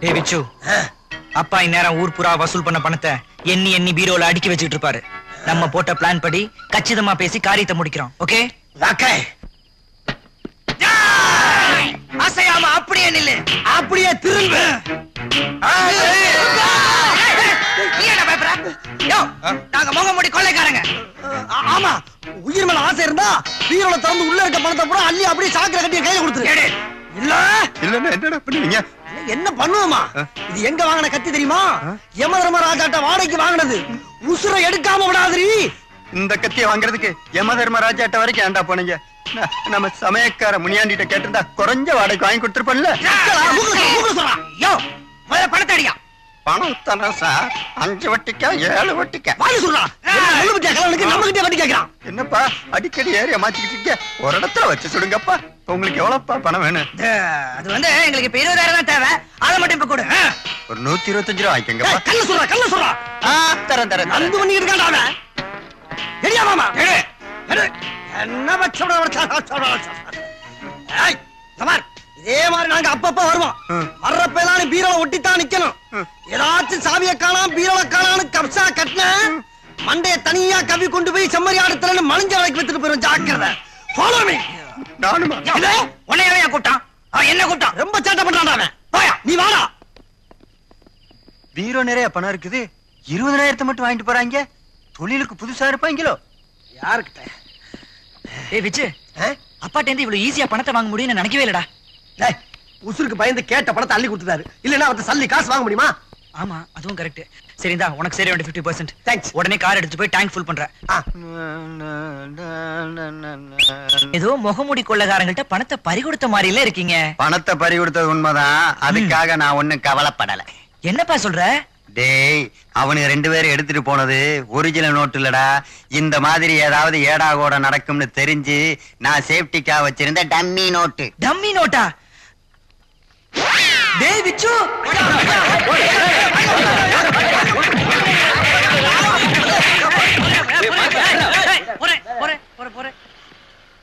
டேய் விச்சு, அப்பா இந்நேரம் ஊர் புறா வசூல் பண்ண பணத்தை எண்ணி எண்ணி பீரோல அடுக்கி வச்சுட்டு இருப்பாரு. நம்ம போட்ட பிளான் படி கச்சிதமா பேசி காரியத்தை முடிக்கிறோம். ஓகே? அசையாம அப்படியே நில்லு, அப்படியே திரும்பு. நாங்க முகமூடி கொள்ளைக்காரங்க. ஆமா, உயிர் மேல ஆசை இருந்தா பீரோல திறந்து உள்ள இருக்க பணத்தை பூரா அள்ளி அப்படியே சாக்கரை கட்டி கையில கொடுத்துரு. இல்ல இல்ல என்னடா பண்ணுவீங்க? என்ன பண்ணுவோமா? இது எங்க வாங்கின கத்தி தெரியுமா? யமதர்மராஜாட்ட வாடகைக்கு வாங்கினது. உசுரை எடுக்காம விடாதீ. இந்த கத்தியை வாங்குறதுக்கு யமதர்மராஜாட்ட வரைக்கும் ஏண்டா போனீங்க? நம்ம சமயக்கார முனியாண்டிட்ட கேட்டிருந்தா குறைஞ்ச வாடகைக்கு வாங்கி கொடுத்துருப்போம்ல. பணத்தை அடியா. பணம் தானே சார், 5 வட்டிக்கா 7 வட்டிக்கா? என்னப்பா அடிக்கடி ஏரியா மாத்திக்கிட்டு இருக்க? ஒரு இடத்துல வச்சு சொல்லுங்கப்பா. உங்களுக்கு எவ்வளவுப்பா பணம் வேணும்? அது வந்து எங்களுக்கு இப்ப 20,000 தான் தேவை. அதை மட்டும் இப்ப கொடு. ஒரு 125 ரூபா வாங்கிக்கங்கப்பா. கல்ல சொல்றா கல்ல சொல்றா. தரேன் தரேன். அந்து பண்ணிட்டு இருக்கான்டா அவன். எடியா மாமா எடு எடு. என்ன வச்சோட இதே மாதிரி நாங்க அப்பப்ப வருவோம். வர்றப்பெல்லாம் பீரோல ஒட்டித்தான் நிக்கணும். ஏதாச்சும் சாவிய காணாம பீரோல காணான்னு கப்சா கட்டின மண்டைய தனியா கவி கொண்டு போய் செம்மறி ஆடுத்துல மலிஞ்ச வளைக்கு வித்துட்டு போயிரும். ஜாக்கிரதை. Follow me. நானுமா? உன்னையவே கூட்டான். அவன் என்ன கூட்டான்? ரொம்ப சேட்டை பண்றான்டா அவன். போயா நீ வாடா. பீரோ நிறைய பணம் இருக்குது. 20,000 மட்டும் வாங்கிட்டு போறாங்க. தொழிலுக்கு புதுசா இருப்பாங்களோ? யாருக்கிட்ட? ஏய் விச்சு, அப்பாட்ட இருந்து இவ்வளவு ஈஸியா பணத்தை வாங்க முடியும்னு நினைக்கவே இல்லடா. உசுருக்கு பயந்து கேட்ட பணத்தை அள்ளி கொடுத்துட்டாரு. இல்லன்னா அவர்ட்ட சல்லி காசு வாங்க முடியுமா? ஆமா, அதுவும் கரெக்ட். சரிதா, உனக்கு சரி வேண்டிய 50%. தேங்க்ஸ். உடனே கார் எடுத்து போய் டேங்க் ஃபுல் பண்றேன். ஏதோ முகமூடி கொள்ளைக்காரங்கள்ட்ட பணத்தை பறி கொடுத்த மாதிரில இருக்கீங்க. பணத்தை பறி கொடுத்தது உண்மைதான். அதுக்காக நான் ஒண்ணும் கவலைப்படல. என்னப்பா சொல்ற? டேய், அவனுக்கு 2 பேரும் எடுத்துட்டு போனது ஒரிஜினல் நோட்டு இல்லடா. இந்த மாதிரி ஏதாவது ஏடா கூட நடக்கும்னு தெரிஞ்சு நான் சேஃப்டிக்கா வச்சிருந்த டம்மி நோட்டு. Dummy NOTA? டேய் விச்சு,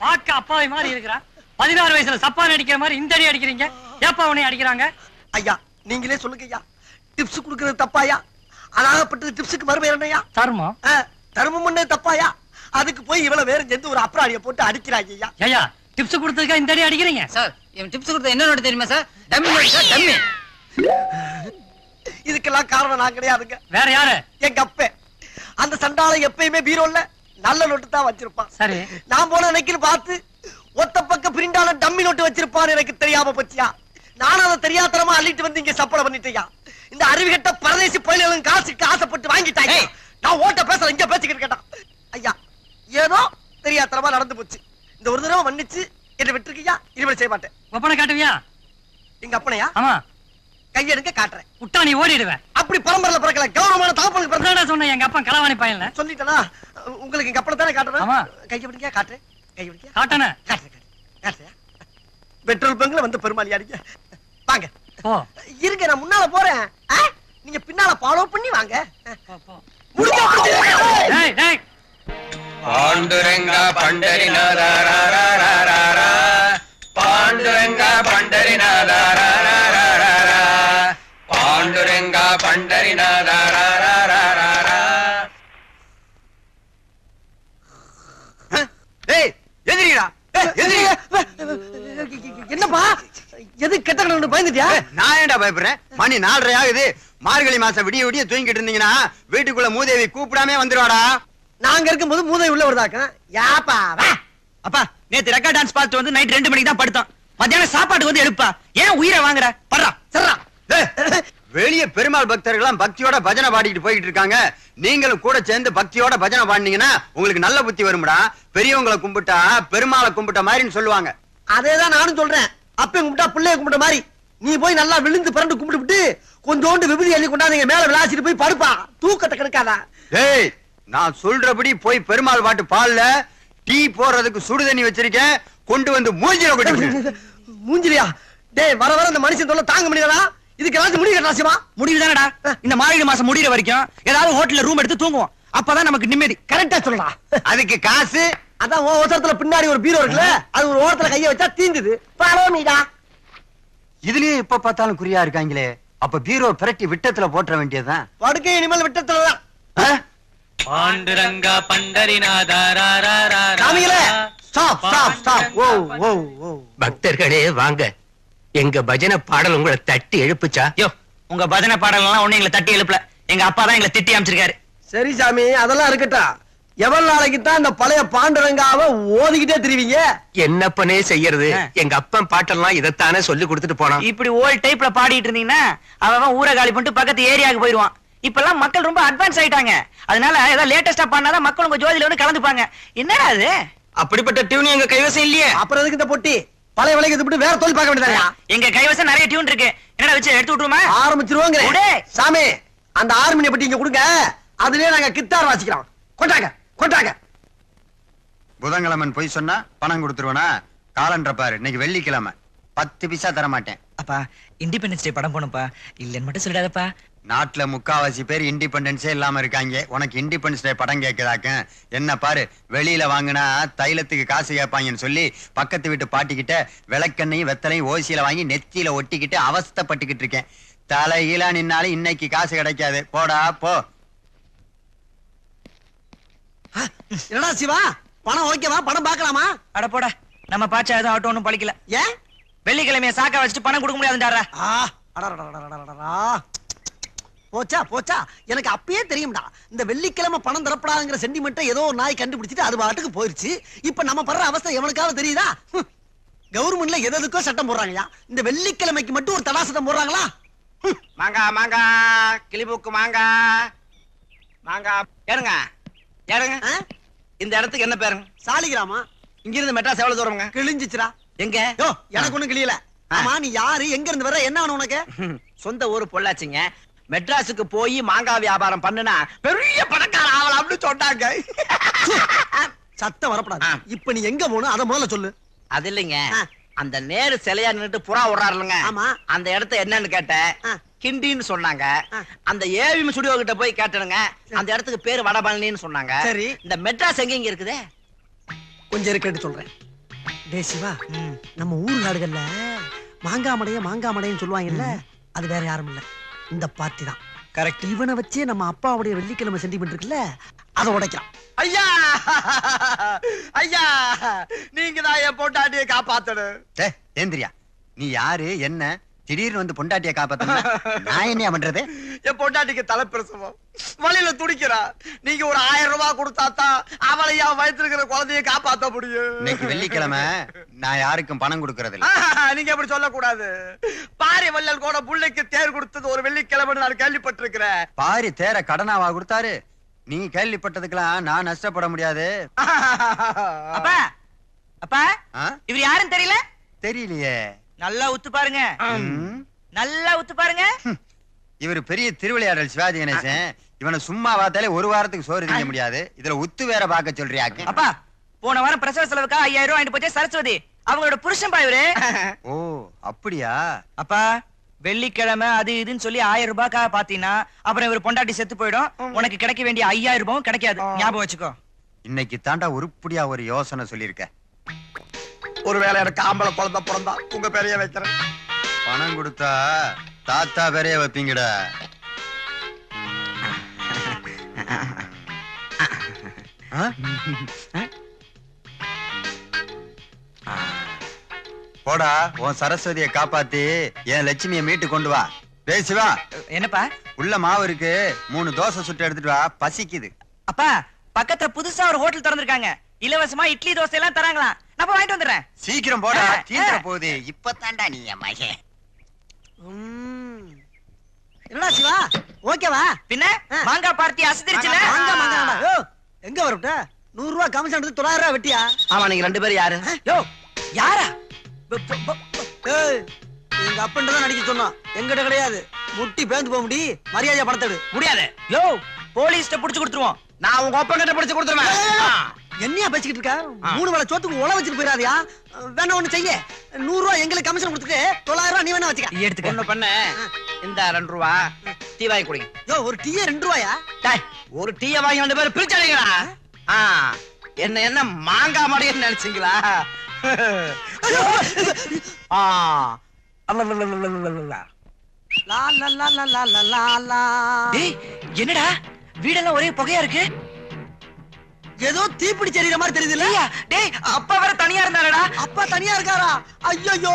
பாக்க அப்பாவை மாதிரி இருக்கிறா. 16 வயசுல சப்பான் அடிக்கிற மாதிரி இந்த அடி அடிக்கிறீங்க. ஏப்பா உன்னை அடிக்கிறாங்க? ஐயா நீங்களே சொல்லுங்க ஐயா. டிப்ஸ் குடுக்கிறது தப்பாயா? அதாகப்பட்டது டிப்ஸுக்கு மறுபேர் என்னையா? தர்மம். தர்மம் தப்பாயா? அதுக்கு போய் இவ்வளவு வேற சேர்ந்து ஒரு அப்ராடிய போட்டு அடிக்கிறாங்க ஐயா. ஐயா டிப்ஸ் கொடுத்ததுக்கா இந்த அடி அடிக்கிறீங்க? சார் இவன் டிப்ஸ் கொடுத்தது என்ன நோட்டு தெரியுமா sir? Dummy note sir, dummy. இதுக்கெல்லாம் காரணம் நான் கிடையாதுங்க. வேற யாரு? எங்க அப்பே. அந்த சண்டாளை எப்பயுமே பீரோல்ல நல்ல நோட்டு தான் வச்சிருப்பான். சரி, நான் போன அன்னைக்கு பார்த்து ஒத்த பக்க பிரிண்டால டம்மி நோட்டு வச்சிருப்பான்னு எனக்கு தெரியாம போச்சியா. நானும் அதை தெரியாதனமா அள்ளிட்டு வந்து இங்க சப்பளை பண்ணிட்டேயா. இந்த அறிவுகட்ட பரதேசி பயிலும் காசுக்கு ஆசைப்பட்டு வாங்கிட்டாங்க. நான் ஓட்ட பேசல, இங்க பேசிக்கிட்டு கேட்டான். ஐயா ஏதோ தெரியாதனமா நடந்து போச்சு. இந்த ஒரு தடவை மன்னிச்சு என்ன விட்டுருக்கியா. இனிமேல் செய்ய மாட்டேன். ஒப்பனை காட்டுவியா? எங்க அப்பனையா? ஆமா. கையெடுக்க காட்டுறேன். விட்டா நீ ஓடிடுவேன். அப்படி பரம்பரையில பிறக்கல, கௌரவமான தாப்பனுக்கு பிறந்தா சொன்ன. எங்க அப்பா களவாணி பையன்ல சொல்லிட்டனா. உங்களுக்கு எங்க அப்பனை தானே காட்டுறேன். ஆமா. கையை பிடிக்க காட்டுறேன். கையை பிடிக்க காட்டன காட்டுறேன். பெட்ரோல் பங்க்ல வந்து பெருமாளி அடிக்க வாங்க. போ. இருங்க நான் முன்னால போறேன். நீங்க பின்னால ஃபாலோ பண்ணி வாங்க. டேய் டேய். பாண்டுரங்கா பண்டரிநாதா ராராராராரா. பாண்டுரங்கா பண்டரிநாதா ராராராராரா. பாண்டுரங்கா பண்டரிநாதா ராராராராரா. ஏய் எதிரிடா. என்னப்பா எது கெட்ட கணக்கு பயந்துட்டியா? நான் ஏன்டா பயப்படுறேன்? மணி 4:30 ஆகுது. மார்கழி மாசம் விடிய விடிய தூங்கிட்டு இருந்தீங்கன்னா வீட்டுக்குள்ள மூதேவி கூப்பிடாமே வந்துருவாடா. நாங்க இருக்கும்போது மூதை உள்ள வருதாக்க. யாப்பா அப்பா, நேத்து ரெக்கார்ட் டான்ஸ் பார்த்து வந்து நைட் 2 மணிக்கு தான் படுத்தோம். மத்தியானம் சாப்பாட்டுக்கு வந்து எழுப்பா. ஏன் உயிரை வாங்குற? படுறா சர்றா. வெளியே பெருமாள் பக்தர்கள்லாம் பக்தியோட பஜனை பாடிட்டு போயிட்டு இருக்காங்க. நீங்களும் கூட சேர்ந்து பக்தியோட பஜனை பாடினீங்கன்னா உங்களுக்கு நல்ல புத்தி வரும்டா. பெரியவங்களை கும்பிட்டா பெருமாளை கும்பிட்ட மாதிரின்னு சொல்லுவாங்க. அதேதான் நானும் சொல்றேன். அப்ப கும்பிட்டா பிள்ளைய கும்பிட்ட மாதிரி. நீ போய் நல்லா விழுந்து பிறண்டு கும்பிட்டு விட்டு கொஞ்சோண்டு விபூதி அள்ளி கொண்டாந்து மேல விளாசிட்டு போய் படுப்பா. தூக்கத்தை கெடுக்காதா. டேய், நான் சொல்றபடி போய் பெருமாள் பாட்டு பால்ல டீ போடுறதுக்கு சுடு தண்ணி வச்சிருக்கேன். கொண்டு வந்து மூஞ்சில கொட்டி. மூஞ்சிலியா? டேய் வர வர இந்த மனுஷன் தொல்லை தாங்க முடியலடா. இதுக்கு ஏதாவது முடிவு கட்டாசியமா? முடிவு தானடா. இந்த மார்கழி மாசம் முடிகிற வரைக்கும் ஏதாவது ஹோட்டல்ல ரூம் எடுத்து தூங்குவோம். அப்பதான் நமக்கு நிம்மதி. கரெக்டா சொல்லடா. அதுக்கு காசு அதான் ஓசரத்துல பின்னாடி ஒரு பீரோ இருக்குல்ல, அது ஒரு ஓரத்துல கைய வச்சா தீந்துது. பாலோமிடா. இதுலயே எப்ப பார்த்தாலும் குறியா இருக்காங்களே. அப்ப பீரோ பிரட்டி விட்டத்துல போட்டுற வேண்டியதுதான். படுக்கை இனிமேல் விட்டத்துலதான். பாண்டுரங்கா பண்டரிநாதா காமிகளே, stop stop stop. Oh oh oh. பக்தர்களே வாங்க, எங்க பஜனை பாடல் உங்களை தட்டி எழுப்புச்சா? யோ, உங்க பஜனை பாடலாம் ஒண்ணு எங்களை தட்டி எழுப்பல. எங்க அப்பா தான் எங்களை திட்டி அமைச்சிருக்காரு. சரி சாமி, அதெல்லாம் இருக்கட்டும். எவ்வளவு நாளைக்கு தான் இந்த பழைய பாண்டுரங்காவை ஓதிக்கிட்டே திரிவீங்க? என்னப்பனே செய்யறது, எங்க அப்பன் பாட்டெல்லாம் இதைத்தானே சொல்லி கொடுத்துட்டு போனான். இப்படி ஓல்ட் டைப்ல பாடிட்டு இருந்தீங்கன்னா அவன் ஊரை காலி பண்ணிட்டு பக்கத்து ஏரியாவுக்கு போயிருவான். இப்பெல்லாம் மக்கள் ரொம்ப அட்வான்ஸ் ஆயிட்டாங்க. அதனால ஏதாவது லேட்டஸ்டா பண்ணாதான் மக்கள் உங்க ஜோதியில வந்து கலந்துப்பாங்க. என்னடா அது? அப்படிப்பட்ட டியூன் எங்க கைவசம் இல்லையே. அப்புறம் எதுக்கு இந்த பொட்டி? பழைய விலைக்கு விட்டு வேற தொழில் பார்க்க வேண்டியதா? எங்க கைவசம் நிறைய டியூன் இருக்கு. என்னடா வச்சு எடுத்து விட்டுருமா? ஆரம்பிச்சிருவாங்க. சாமி, அந்த ஆர்மினிய பட்டி இங்க கொடுங்க. அதுலயே நாங்க கித்தார் வாசிக்கிறோம். கொண்டாங்க கொண்டாங்க. புதன்கிழமன் போய் சொன்னா பணம் கொடுத்துருவனா? காலன்ற பாரு, இன்னைக்கு வெள்ளிக்கிழமை. 10 பைசா தர மாட்டேன். அப்பா, இண்டிபெண்டன்ஸ் டே படம் போனப்பா. இல்லன்னு மட்டும் சொல்லிடாதப்பா. நாட்டுல முக்காவாசி பேர் இண்டிபெண்டன்ஸே இல்லாம இருக்காங்க. உனக்கு இண்டிபெண்டன்ஸ் டே படம் கேட்குதாக்க? என்ன பாரு, வெளியில வாங்கினா தைலத்துக்கு காசு கேட்பாங்கன்னு சொல்லி பக்கத்து வீட்டு பாட்டிக்கிட்ட விளக்கெண்ணையும் வெத்தலையும் ஓசியில வாங்கி நெத்தியில ஒட்டிக்கிட்டு அவஸ்தைப்பட்டுக்கிட்டு இருக்கேன். தலைகீழா நின்னாலும் இன்னைக்கு காசு கிடைக்காது. போடா போ. என்னடா சிவா, பணம் ஓகேவா? பணம் பார்க்கலாமா? அட போடா, நம்ம பாச்சா எதுவும் ஆட்டோ ஒன்றும் பழிக்கல. ஏன்? வெள்ளிக்கிழமைய சாக்கா வச்சுட்டு பணம் கொடுக்க முடியாதுன்றாரா? போச்சா போச்சா, எனக்கு அப்பயே தெரியும்டா. இந்த வெள்ளிக்கிழமை பணம் தரப்படாதுங்கிற சென்டிமெண்ட்டை ஏதோ ஒரு நாய் கண்டுபிடிச்சிட்டு அது பாட்டுக்கு போயிருச்சு. இப்ப நம்ம படுற அவஸ்தை எவனுக்காவது தெரியுதா? கவர்மெண்ட்ல எதுக்கோ சட்டம் போடுறாங்கயா, இந்த வெள்ளிக்கிழமைக்கு மட்டும் ஒரு தடா சட்டம் போடுறாங்களா? மாங்கா மாங்கா கிளிபூக்கு மாங்கா மாங்கா. ஏறுங்க ஏறுங்க. இந்த இடத்துக்கு என்ன பேருங்க? சாலிகிராமா. இங்க இருந்து மெட்ராஸ் எவ்வளவு தூரம்ங்க? கிழிஞ்சிச்சுடா. எங்க? யோ, எனக்கு ஒண்ணும் கிளியல. ஆமா, நீ யாரு, எங்க இருந்து வர, என்ன வேணும் உனக்கு? சொந்த ஊரு பொள்ளாச்சிங்க. மெட்ராஸுக்கு போய் மாங்காய் வியாபாரம் பண்ணுனா பெரிய பணக்கார ஆகலாம்னு சொன்னாங்க. சத்தம் வரப்படாது. இப்ப நீ எங்க போகணும் அத முதல்ல சொல்லு. அது இல்லைங்க, அந்த நேரு சிலையா நின்னுட்டு புறா விடுறாருலங்க, ஆமா, அந்த இடத்த என்னன்னு கேட்டேன். கிண்டின்னு சொன்னாங்க. அந்த ஏவிஎம் ஸ்டுடியோ கிட்ட போய் கேட்டனுங்க, அந்த இடத்துக்கு பேரு வடபழனின்னு சொன்னாங்க. சரி, இந்த மெட்ராஸ் எங்க இருக்குது? கொஞ்சம் இருக்கட்டு சொல்றேன். டே சிவா, நம்ம ஊர் நாடுகள்ல மாங்காமடையன்னு சொல்லுவாங்கல்ல, அது வேற யாரும் இல்ல, இந்த பார்ட்டி தான். கரெக்ட். இவனை வச்சே நம்ம அப்பாவுடைய வெள்ளிக்கிழமை சென்டிமெண்ட் இருக்குல்ல, அதை உடைக்கலாம். ஐயா ஐயா, நீங்க தான் என் பொண்டாட்டியை காப்பாத்தணும். ஏந்திரியா, நீ யாரு, என்ன திடீர்னு வந்து பொண்டாட்டிய காப்பாத்த? நான் என்ன பண்றது? என் பொண்டாட்டிக்கு தலைப்பிரசவம், வழியில துடிக்கிறா. நீங்க ஒரு 1000 ரூபாய் கொடுத்தாதான் அவளையா வயிற்றுக்கிற குழந்தைய காப்பாத்த முடியும். இன்னைக்கு வெள்ளிக்கிழமை நான் யாருக்கும் பணம் கொடுக்கறது இல்ல. நீங்க எப்படி சொல்லக்கூடாது. பாரி வள்ளல் கூட புள்ளைக்கு தேர் கொடுத்தது ஒரு வெள்ளிக்கிழமை நான் கேள்விப்பட்டிருக்கிறேன். பாரி தேர கடனாவா கொடுத்தாரு? நீ கேள்விப்பட்டதுக்கெல்லாம் நான் நஷ்டப்பட முடியாது. அப்பா அப்பா, இவர் யாருன்னு தெரியல? தெரியலையே. நல்லா உத்து பாருங்க, நல்லா உத்து பாருங்க. இவர் பெரிய திருவிளையாடல் சிவாஜி கணேசன். இவனை சும்மா பார்த்தாலே ஒரு வாரத்துக்கு சோறு திங்க முடியாது. இதுல உத்து வேற பார்க்க சொல்றியாக்கு? அப்பா, போன வாரம் பிரசவ செலவுக்கா 5000 ரூபாய் வாங்கிட்டு போச்சே சரஸ்வதி, அவங்களோட புருஷன் பா இவரு. ஓ அப்படியா? அப்பா, வெள்ளிக்கிழமை அது இதுன்னு சொல்லி 1000 ரூபாய்க்காக பாத்தீங்கன்னா அப்புறம் இவர் பொண்டாட்டி செத்து போயிடும். உனக்கு கிடைக்க வேண்டிய 5000 ரூபாயும் கிடைக்காது. ஞாபகம் வச்சுக்கோ. இன்னைக்கு தாண்டா உருப்படியா ஒரு யோசனை சொல்லியிருக்க. ஒருவேளை எனக்கு ஆம்பளை குழந்தை பிறந்தா உங்க பேரைய வைக்கிறேன். பணம் கொடுத்தா தாத்தா பேரைய வைப்பீங்கடா. போடா, உன் சரஸ்வதியை காப்பாத்தி என் லட்சுமியை மீட்டு கொண்டு வா. டேய் சிவா, என்னப்பா? உள்ள மாவு இருக்கு, 3 தோசை சுட்டு எடுத்துட்டு வா, பசிக்குது. அப்பா, பக்கத்துல புதுசா ஒரு ஹோட்டல் திறந்திருக்காங்க, இலவசமா இட்லி தோசை எல்லாம் தராங்களாம். நான் போய் வாங்கிட்டு வந்துடுறேன். சீக்கிரம் போடா, தீந்துற போகுது. இப்பதான்டா நீ என் மகன். என்னடா சிவா, ஓகேவா? பின்ன மாங்காய் பார்ட்டி அசதிருச்சுல. எங்க வரட்ட 100 ரூபாய் கமிஷன் எடுத்து 900 ரூபாய் வெட்டியா? ஆமா, நீங்க 2 பேரும் யாரு? யோ, யாரா? எங்க அப்பன்ட்டு தான் நடிக்க சொன்னோம், எங்கிட்ட கிடையாது. முட்டி பேந்து போக முடி, மரியாதையா பணத்தை எடு. முடியாது. யோ, போலீஸ்ட புடிச்சு கொடுத்துருவோம். நான் உங்க அப்பங்கிட்ட பிடிச்சு கொடுத்துருவேன். என்னையா பேசிக்கிட்டு இருக்க? 3 வேளை சோத்துக்கு உழ வச்சுட்டு போயிடாதியா? வேணா ஒண்ணு செய்ய, 100 ரூபாய் எங்களுக்கு கமிஷன் கொடுத்துட்டு 900 ரூபாய் நீ வேணா வச்சுக்க. எடுத்துக்க. ஒண்ணு பண்ண, இந்த 2 ரூபாய் டீ வாங்கி குடிங்க. யோ, ஒரு டீயே 2 ரூபாயா? ஒரு டீயை வாங்கி 2 பேரும் பிரிச்சடிங்களா? என்ன மாங்காய் மடியன்னு நினைச்சீங்களா? லா லா லா லா லா லா லா லா. டேய் என்னடா வீடெல்லாம் ஒரே புகையா இருக்கு. ஏதோ தீப்பிடிச்சு எறிகிற மாதிரி தெரியுது இல்ல? டேய் அப்பா வேற தனியா இருந்தாரடா. அப்பா தனியா இருக்காரா? ஐயோ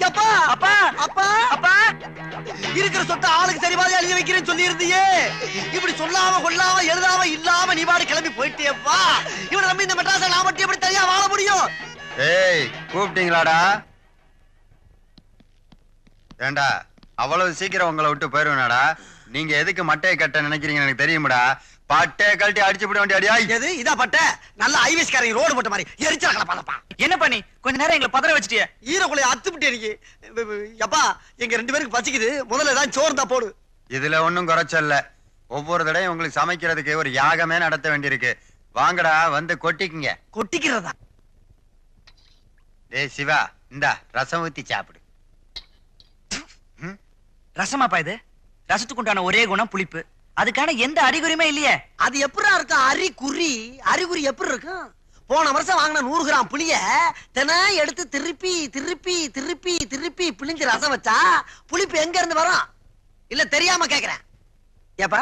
அப்பா அப்பா அப்பா அப்பா இருக்கிற சொத்தை ஆளுக்கு சரி மாதிரி எழுதி வைக்கிறேன்னு சொல்லி இருந்தியே. இப்படி சொல்லாம கொள்ளாம எழுதாம இல்லாம நீ பாடு கிளம்பி போயிட்டேப்பா. இவனை நம்பி இந்த மெட்ராஸை நான் மட்டும் எப்படி தனியா வாழ முடியும்? ஏய் கூப்பிட்டீங்களாடா? ஏண்டா அவ்வளவு சீக்கிரம் உங்களை விட்டு போயிருவேனாடா? நீங்க எதுக்கு மட்டையை கட்ட நினைக்கிறீங்க எனக்கு தெரியுமாடா. பட்டையை கழட்டி அடிச்சு விட வேண்டிய எது இதா பட்ட நல்ல ஐவிஎஸ்காரங்க ரோடு போட்ட மாதிரி எரிச்சாக்கல பாப்பா. என்ன பண்ணி கொஞ்ச நேரம் எங்களை பதற வச்சிட்டியே. ஈரக்குலைய அத்துப்பிட்டு எனக்கு. அப்பா எங்க 2 பேருக்கு பசிக்குது, முதல்ல ஏதாவது சோறு தான் போடு. இதுல ஒண்ணும் குறைச்சல்ல. ஒவ்வொரு தடையும் உங்களுக்கு சமைக்கிறதுக்கு ஒரு யாகமே நடத்த வேண்டியிருக்கு. வாங்கடா வந்து கொட்டிக்குங்க. கொட்டிக்கிறதா? டேய் சிவா இந்தா ரசம் ஊத்தி சாப்பிடு. ரசமாப்பா இது? ரசத்துக்கு உண்டான ஒரே குணம் புளிப்பு. அதுக்கான எந்த அறிகுறியுமே இல்லையே. அது எப்படா இருக்கும்? அறிகுறி எப்படி இருக்கும்? போன வருஷம் வாங்கின 100 கிராம் புளிய தினம் எடுத்து திருப்பி திருப்பி திருப்பி திருப்பி பிழிஞ்சு ரசம் வச்சா புளிப்பு எங்க இருந்து வரும்? இல்ல தெரியாம கேக்குறேன். ஏப்பா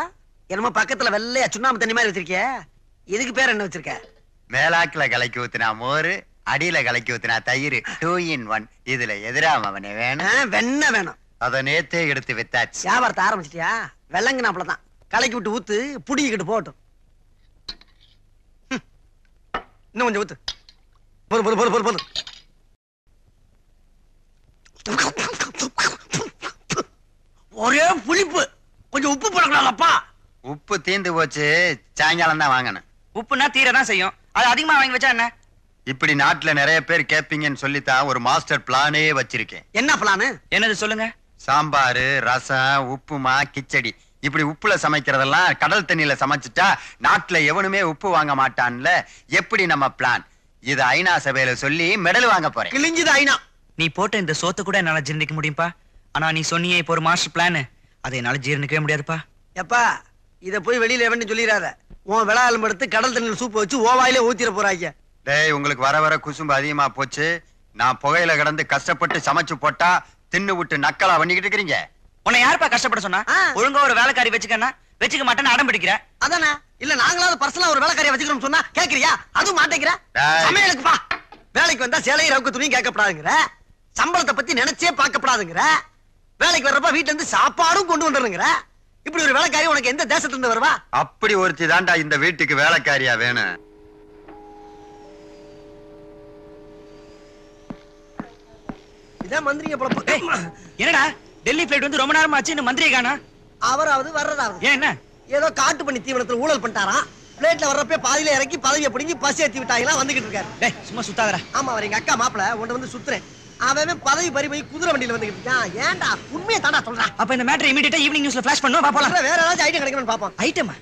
என்னமோ பக்கத்துல வெள்ளையா சுண்ணாம்பு தண்ணி மாதிரி வச்சிருக்கிய, இதுக்கு பேர் என்ன வச்சிருக்க? மேலாக்குல கலக்கி ஊத்தினா மோரு, அடியில கலக்கி ஊத்தினா தயிர், 2 in 1. இதுல எதிராம அவனே வேணும். வெண்ணெய் வேணும். அத நேத்தே எடுத்து வித்தாச்சு. வியாபாரத்தை ஆரம்பிச்சிட்டியா? வெள்ளங்கினாப்புலதான் கலக்கி விட்டு ஊத்து, புடிக்கிட்டு போகட்டும். இன்னும் கொஞ்சம் ஊத்து. போதும். ஒரே புளிப்பு, கொஞ்சம் உப்பு போடக்கூடாதுப்பா. உப்பு தீந்து போச்சு, சாயங்காலம் தான் வாங்கணும். உப்புனா தீரதான் செய்யும், அது அதிகமா வாங்கி வச்சா என்ன? இப்படி நாட்டுல நிறைய பேர் கேப்பீங்கன்னு சொல்லித்தான் ஒரு மாஸ்டர் பிளானே வச்சிருக்கேன். என்ன பிளானு? என்னது சொல்லுங்க. சாம்பாரு, ரசம், உப்புமா, கிச்சடி இப்படி உப்புல சமைக்கிறதெல்லாம் கடல் தண்ணியில சமைச்சிட்டா நாட்டுல எவனுமே உப்பு வாங்க மாட்டான்ல. எப்படி நம்ம பிளான்? இது ஐநா சபையில சொல்லி மெடல் வாங்க போறேன். கிழிஞ்சது ஐநா. நீ போட்ட இந்த சோத்தை கூட என்னால ஜீரணிக்க முடியும்பா. ஆனா நீ சொன்னியே இப்போ ஒரு மாஸ்டர் பிளான், அதை என்னால ஜீரணிக்கவே முடியாதுப்பா. எப்பா இத போய் வெளியில எவன்னு சொல்லிடாத. உன் விளா எலும்பு எடுத்து கடல் தண்ணியில் சூப்பு வச்சு ஓவாயிலே ஊத்திர போறாங்க. டேய் உங்களுக்கு வர வர குசும்பு அதிகமா போச்சு. நான் புகையில கிடந்து கஷ்டப்பட்டு சமைச்சு போட்டா தின்னு விட்டு நக்கலா பண்ணிக்கிட்டு இருக்கிறீங்க. உன்னை யாருப்பா கஷ்டப்பட சொன்னா? ஒழுங்கா ஒரு வேலைக்காரி வச்சுக்கன்னா வச்சுக்க மாட்டேன்னு அடம் பிடிக்கிற. அதானே? இல்ல நாங்களாவது பர்சனலா ஒரு வேலைக்காரியை வச்சுக்கிறோம் சொன்னா கேக்குறியா? அதுவும் மாட்டேங்கிற. சமையலுக்குப்பா வேலைக்கு வந்தா சேலையும் ரவுக்கு துணியும் கேட்கப்படாதுங்கிற, சம்பளத்தை பத்தி நினைச்சே பார்க்கப்படாதுங்கிற, வேலைக்கு வர்றப்ப வீட்டுல இருந்து சாப்பாடும் கொண்டு வந்துருங்கிற. இப்படி ஒரு வேலைக்காரி உனக்கு எந்த தேசத்துல இருந்து வருவா? அப்படி ஒருத்தி தாண்டா இந்த வீட்டுக்கு வேலைக்காரியா வேணும். இதான் மந்திரிங்க பொழப்பு. என்னடா டெல்லி பிளைட் வந்து ரொம்ப நேரம் ஆச்சு, இன்னும் மந்திரியை காணோம். அவராவது வர்றதாவது ஏன் என்ன? ஏதோ காட்டு பண்ணி தீவனத்துல ஊழல் பண்ணிட்டாராம். பிளேட்ல வர்றப்ப பாதியில இறக்கி பதவியை பிடிங்கி பசி ஏத்தி விட்டாங்களா வந்துகிட்டு இருக்காரு. டேய் சும்மா சுத்தாதடா. ஆமா அவர் எங்க அக்கா மாப்பிள உன்ட வந்து சுத்துறேன். அவன் பதவி பறி போய் குதிரை வண்டியில வந்துகிட்டு இருக்கான். ஏன்டா உண்மையை தாண்டா சொல்றான். அப்ப இந்த மேட்டர் இமிடியேட்டா ஈவினிங் நியூஸ்ல ஃபிளாஷ் பண்ணுவா. வா போலாம். வேற ஏதாவது ஐடியா கிடைக்கும்னு பாப்போம். ஐட்டமா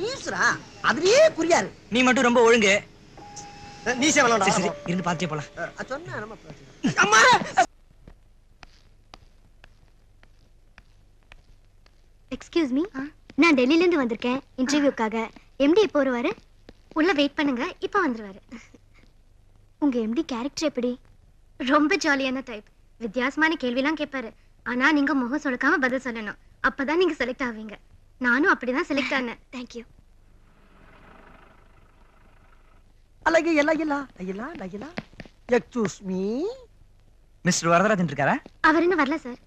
நியூஸ்ரா அதுலயே குறியாரு. நீ மட்டும் ரொம்ப ஒழுங்கு. நீசே வரலாம். சரி இருந்து பாத்தே போலாம். சொன்னா நம்ம அம்மா எக்ஸ்கியூஸ் மீ, நான் டெல்லில இருந்து வந்திருக்கேன் இன்டர்வியூக்காக. எம்டி எப்போ வருவாரு? உள்ள வெயிட் பண்ணுங்க, இப்போ வந்துருவாரு. உங்க எம்டி கேரக்டர் எப்படி? ரொம்ப ஜாலியான டைப். வித்தியாசமான கேள்விலாம் கேட்பாரு. ஆனா நீங்க முகம் சொலுக்காம பதில் சொல்லணும். அப்பதான் நீங்க செலக்ட் ஆவீங்க. நானும் அப்படிதான் செலக்ட் ஆனேன். Thank you. Excuse me, mister Varadarajan இருக்காரா? அவர் இன்னும் வரல சார்.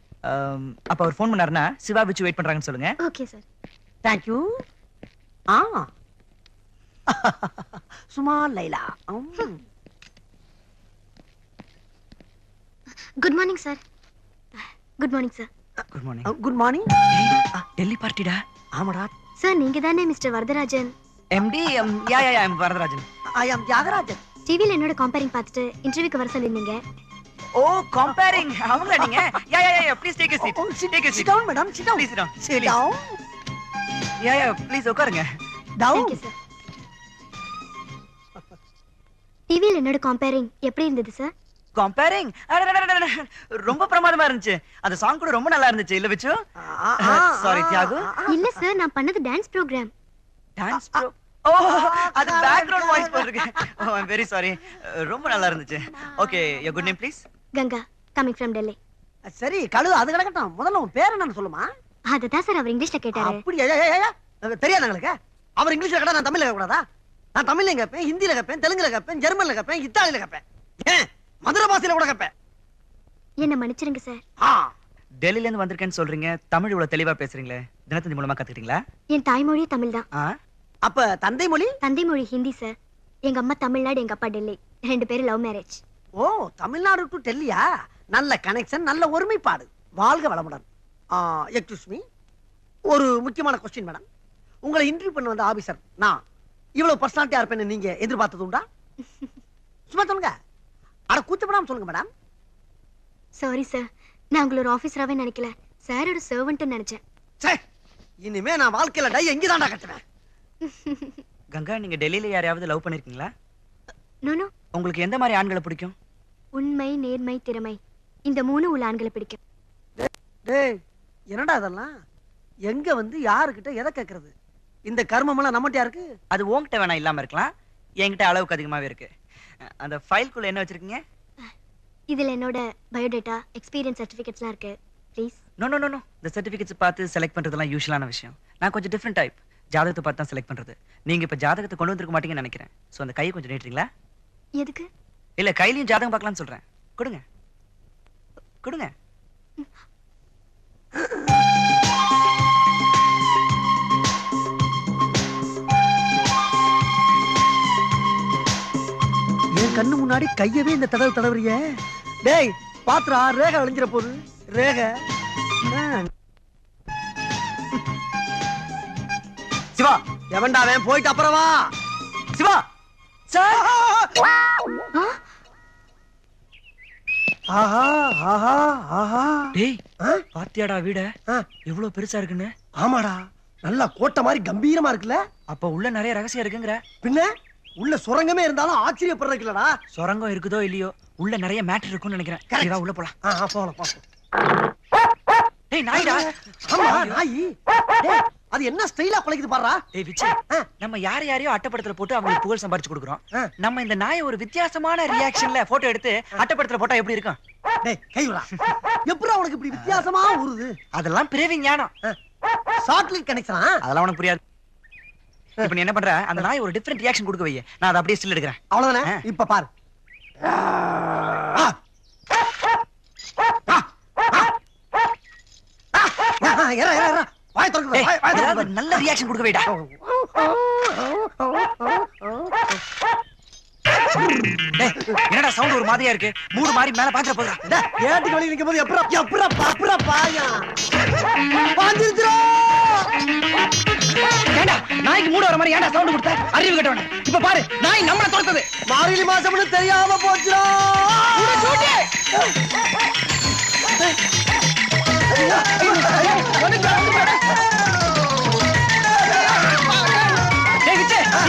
அப்ப அவர் ஃபோன் பண்ணாருன்னா சிவா வச்சு வெயிட் பண்றாங்கன்னு சொல்லுங்க. Okay sir. Thank you. Suma Laila. Good morning sir. Good morning sir. Good morning. Good morning. Delhi பார்ட்டிடா. ஆமாடா. சார் நீங்க தானே mister Varadarajan? MD yeah Varadarajan. I am Thiagarajan. டிவில என்னோட கம்பேரிங் பார்த்துட்டு இன்டர்வியூக்கு வர சொல்லிருந்தீங்க. ஓ கம்பேரிங் அவங்களா நீங்க? Yeah please take a seat. Take a seat. Sit down madam, sit down. Please sit down. Sit down. Yeah please உட்காருங்க. Down. Thank you sir. டிவில என்னோட கம்பேரிங் எப்படி இருந்தது சார்? கம்பேரிங் ரொம்ப பிரமாதமா இருந்துச்சு. அந்த சாங் கூட ரொம்ப நல்லா இருந்துச்சு இல்ல விச்சு? சாரி தியாகு. இல்ல சார், நான் பண்ணது dance programme. Dance pro. Oh அது பேக்ரவுண்ட் வாய்ஸ் போட்டுருக்கு. Oh I am very sorry. ரொம்ப நல்லா இருந்துச்சு. Okay your good name please? Ganga, coming from Delhi. சரி கழுது அது கிடக்கட்டும், முதல்ல உன் பேர் என்னன்னு சொல்லுமா. அதுதான் சார் அவர் இங்கிலீஷ்ல கேட்டாரு. அப்படி தெரியாது எங்களுக்கு. அவர் இங்கிலீஷ்ல கேட்டா நான் தமிழ்ல கேட்க கூடாதா? நான் தமிழ்ல கேட்பேன், ஹிந்தியில கேட்பேன், தெலுங்குல கேட்பேன், ஜெர்மன்ல கேட்பேன், இத்தாலியில கேட்பேன், ஏன் மதுரை பாஷையில கூட கேட்பேன். என்ன மன்னிச்சிருங்க சார். டெல்லில இருந்து வந்திருக்கேன்னு சொல்றீங்க, தமிழ் இவ்வளவு தெளிவா பேசுறீங்களே, தினத்தந்தி மூலமா கத்துக்கிட்டீங்களா? என் தாய்மொழி தமிழ் தான். அப்ப தந்தை மொழி? தந்தை மொழி ஹிந்தி சார். எங்க அம்மா தமிழ்நாடு, எங்க அப்பா டெல்லி. 2 பேரும் love marriage. Oh, Tamil Nadu to டெல்லியா? நல்ல கனெக்ஷன், நல்ல ஒருமைப்பாடு. வாழ்க வளமுடன். எக்ஸ்கியூஸ் மீ, ஒரு முக்கியமான கொஸ்டின் மேடம். உங்களை இன்டர்வியூ பண்ண வந்த ஆபீசர் நான் இவ்வளவு பர்சனாலிட்டியா இருப்பேன்னு நீங்க எதிர்பார்த்தது உண்டா? சும்மா சொல்லுங்க, அட கூச்சப்படாம சொல்லுங்க மேடம். சாரி சார், நான் உங்களை ஒரு ஆபீசராவே நினைக்கல, சாரோட சர்வன்ட் நினைச்சேன். சரி, இனிமே நான் வாழ்க்கையில டை எங்கதான்டா கட்டுவேன். கங்கா, நீங்க டெல்லியில யாரையாவது லவ் பண்ணிருக்கீங்களா? நோ. உங்களுக்கு எந்த மாதிரி ஆண்களை பிடிக்கும்? உண்மை, நேர்மை, திறமை, இந்த 3 உள்ள ஆண்களை பிடிக்கும். டேய், என்னடா இதெல்லாம்? எங்க வந்து யாருக்கிட்ட எதை கேட்கறது? இந்த கர்மம் எல்லாம் நம்மகிட்ட இருக்கு. அது உங்ககிட்ட வேணா இல்லாம இருக்கலாம், என்கிட்ட அளவுக்கு அதிகமாவே இருக்கு. அந்த ஃபைல்குள்ள என்ன வச்சிருக்கீங்க? இதுல என்னோட பயோடேட்டா, எக்ஸ்பீரியன்ஸ் சர்டிபிகேட்ஸ்லாம் இருக்கு. ப்ளீஸ். நோ. இந்த சர்டிபிகேட்ஸ் பார்த்து செலக்ட் பண்றதெல்லாம் யூஷுவலான விஷயம். நான் கொஞ்சம் டிஃபரெண்ட் டைப். ஜாதகத்தை பார்த்து தான் செலக்ட் பண்றது. நீங்க இப்ப ஜாதகத்தை கொண்டு வந்திருக்க மாட்டீங்கன்னு நினைக்கிறேன். சோ அந்த கையை கொஞ்சம் நீட்டுறீங்களா? எதுக்கு? இல்ல, கையிலயும் ஜாதகம் பார்க்கலாம்னு சொல்றேன். கொடுங்க. என் கண்ணு முன்னாடி கையவே இந்த தடவுறிய. டேய் பாத்ரா, ரேகை அழிஞ்சிர போகுது. ரேகை சிவா, எவன்டா அவன்? போயிட்டு அப்புறம் வா. சிவா சார். ஆஹா ஆஹா ஆஹா. டேய், பாத்தியாடா வீட எவ்வளவு பெருசா இருக்குன்னு? ஆமாடா, நல்லா கோட்டை மாதிரி கம்பீரமா இருக்குல்ல. அப்ப உள்ள நிறைய ரகசியம் இருக்குங்கற. பின்ன உள்ள சுரங்கமே இருந்தாலும் ஆச்சரியப்படுறதுக்கு இல்லடா. சுரங்கம் இருக்குதோ இல்லையோ, உள்ள நிறைய மேட்டர் இருக்கும்னு நினைக்கிறேன். இதா உள்ள போலாம். போலாம். டேய் நாய்டா. ஆமா நாய். டேய், அது என்ன ஸ்டைலா குலைக்குது பாருடா. டேய் விச்சு, நம்ம யாரையோ அட்டப்படத்துல போட்டு அவங்களுக்கு புகழ் சம்பாரிச்சு கொடுக்குறோம். நம்ம இந்த நாயை ஒரு வித்தியாசமான ரியாக்ஷன்ல போட்டோ எடுத்து அட்டப்படத்துல போட்டா எப்படி இருக்கும்? டேய் கை விடா. எப்பறா உனக்கு இப்படி வித்தியாசமா ஊருது? அதெல்லாம் பிறவி ஞானம். ஷார்ட்லிட் கனெக்ஷனா? அதெல்லாம் உனக்கு புரியாது. இப்ப நீ என்ன பண்ற? அந்த நாய் ஒரு டிஃபரண்ட் ரியாக்ஷன் கொடுக்க வையே, நான் அதை அப்படியே ஸ்டில் எடுக்கிறேன். அவ்வளவுதானே? இப்ப பாரு. வாய் திறக்கு. நல்ல ரியாக்ஷன் கொடுக்க வைடா. என்னடா சவுண்ட் ஒரு மாதிரியா இருக்கு? மூடு மாதிரி மேல பாத்துற போறா. ஏட்டுக்கு வழி நிக்கும் போது எப்பறா பாயா பாஞ்சிருச்சுடா. ஏண்டா நாய்க்கு மூடு வர மாதிரி ஏண்டா சவுண்ட் கொடுத்த? அறிவு கட்டவனே. இப்ப பாரு, நாய் நம்மள துரத்துது. மார்கழி மாசம்னு தெரியாம போச்சுடா.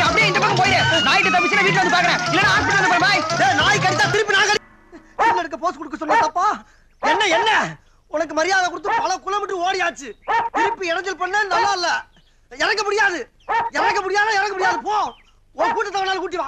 அப்படியே இந்த பக்கம் போயிடு. நாய்க்கு தப்பிச்சுனா வீட்டுல வந்து பாக்குறேன், இல்லன்னா ஹாஸ்பிடல் வந்து பாரு. பாய். நாய் கடிச்சா திருப்பி நான் எடுக்க போஸ் கொடுக்க சொன்னா தப்பா? என்ன உனக்கு மரியாதை கொடுத்து பல கிலோமீட்டர் ஓடியாச்சு. திருப்பி இடைஞ்சல் பண்ண நல்லா இல்ல. இறங்க முடியாது. போ. உன் கூட்டத்தை வேணாலும் கூட்டி வா.